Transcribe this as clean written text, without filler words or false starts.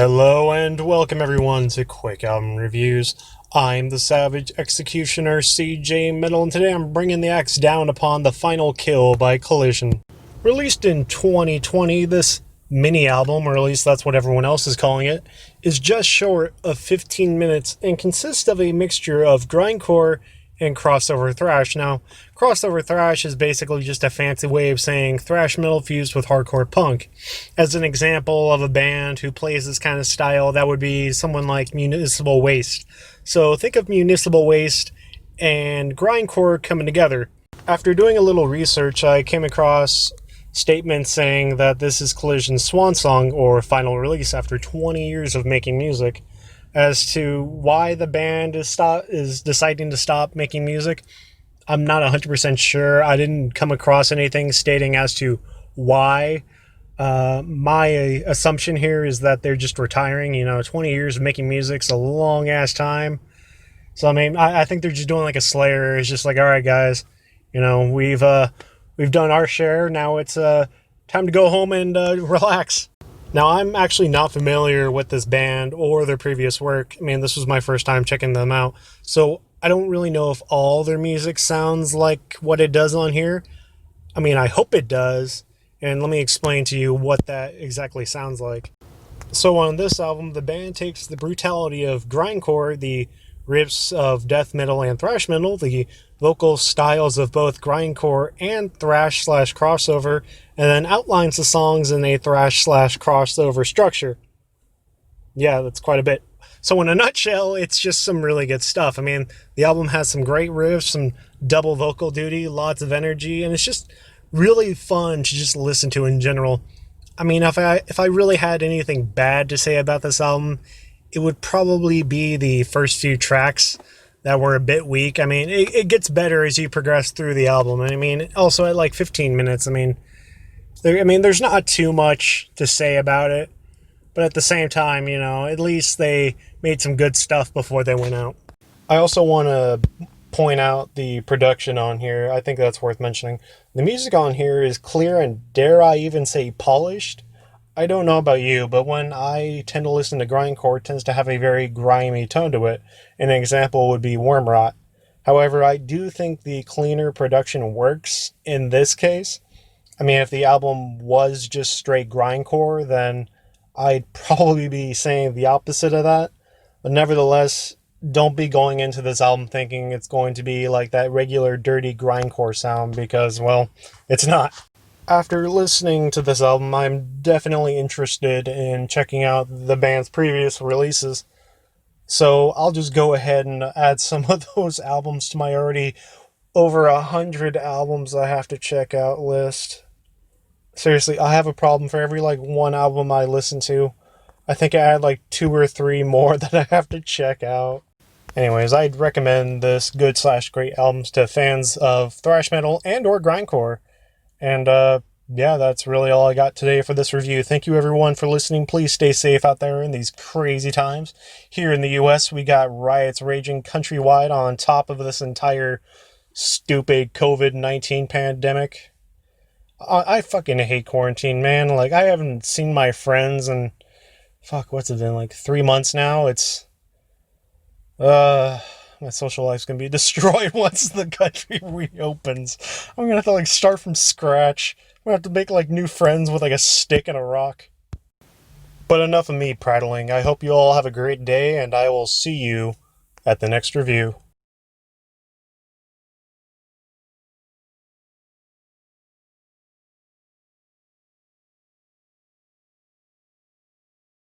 Hello and welcome everyone to Quick Album Reviews. I'm the Savage Executioner CJ Metal, and today I'm bringing the axe down upon The Final Kill by Collision. Released in 2020, this mini album, or at least that's what everyone else is calling it, is just short of 15 minutes and consists of a mixture of grindcore and crossover thrash. Now, crossover thrash is basically just a fancy way of saying thrash metal fused with hardcore punk. As an example of a band who plays this kind of style, that would be someone like Municipal Waste. So think of Municipal Waste and grindcore coming together. After doing a little research, I came across statements saying that this is Collision's swan song or final release after 20 years of making music. As to why the band is deciding to stop making music, I'm not 100% sure. I didn't come across anything stating as to why. My assumption here is that they're just retiring. 20 years of making music's a long-ass time. So, I think they're just doing like a Slayer. It's just like, all right, guys, we've done our share. Now it's time to go home and relax. Now, I'm actually not familiar with this band or their previous work. This was my first time checking them out. So I don't really know if all their music sounds like what it does on here. I hope it does. And let me explain to you what that exactly sounds like. So on this album, the band takes the brutality of grindcore, the riffs of death metal and thrash metal, the vocal styles of both grindcore and thrash/crossover, and then outlines the songs in a thrash/crossover structure. Yeah, that's quite a bit. So in a nutshell, it's just some really good stuff. The album has some great riffs, some double vocal duty, lots of energy, and it's just really fun to just listen to in general. If I really had anything bad to say about this album, it would probably be the first few tracks that were a bit weak. It gets better as you progress through the album. Also at like 15 minutes, there's not too much to say about it. But at the same time, at least they made some good stuff before they went out. I also want to point out the production on here. I think that's worth mentioning. The music on here is clear and, dare I even say, polished. I don't know about you, but when I tend to listen to grindcore, it tends to have a very grimy tone to it. An example would be Wormrot. However, I do think the cleaner production works in this case. If the album was just straight grindcore, then I'd probably be saying the opposite of that. But nevertheless, don't be going into this album thinking it's going to be like that regular dirty grindcore sound, because, well, it's not. After listening to this album, I'm definitely interested in checking out the band's previous releases. So I'll just go ahead and add some of those albums to my already over 100 albums I have to check out list. Seriously, I have a problem for every one album I listen to. I think I add 2 or 3 more that I have to check out. Anyways, I'd recommend this good/great albums to fans of thrash metal and or grindcore. And yeah, that's really all I got today for this review. Thank you everyone for listening. Please stay safe out there in these crazy times. Here in the US, we got riots raging countrywide on top of this entire stupid COVID-19 pandemic. I fucking hate quarantine, man. I haven't seen my friends in, what's it been, 3 months now? My social life's gonna be destroyed once the country reopens. I'm gonna have to start from scratch. I'm gonna have to make new friends with a stick and a rock. But enough of me prattling. I hope you all have a great day, and I will see you at the next review.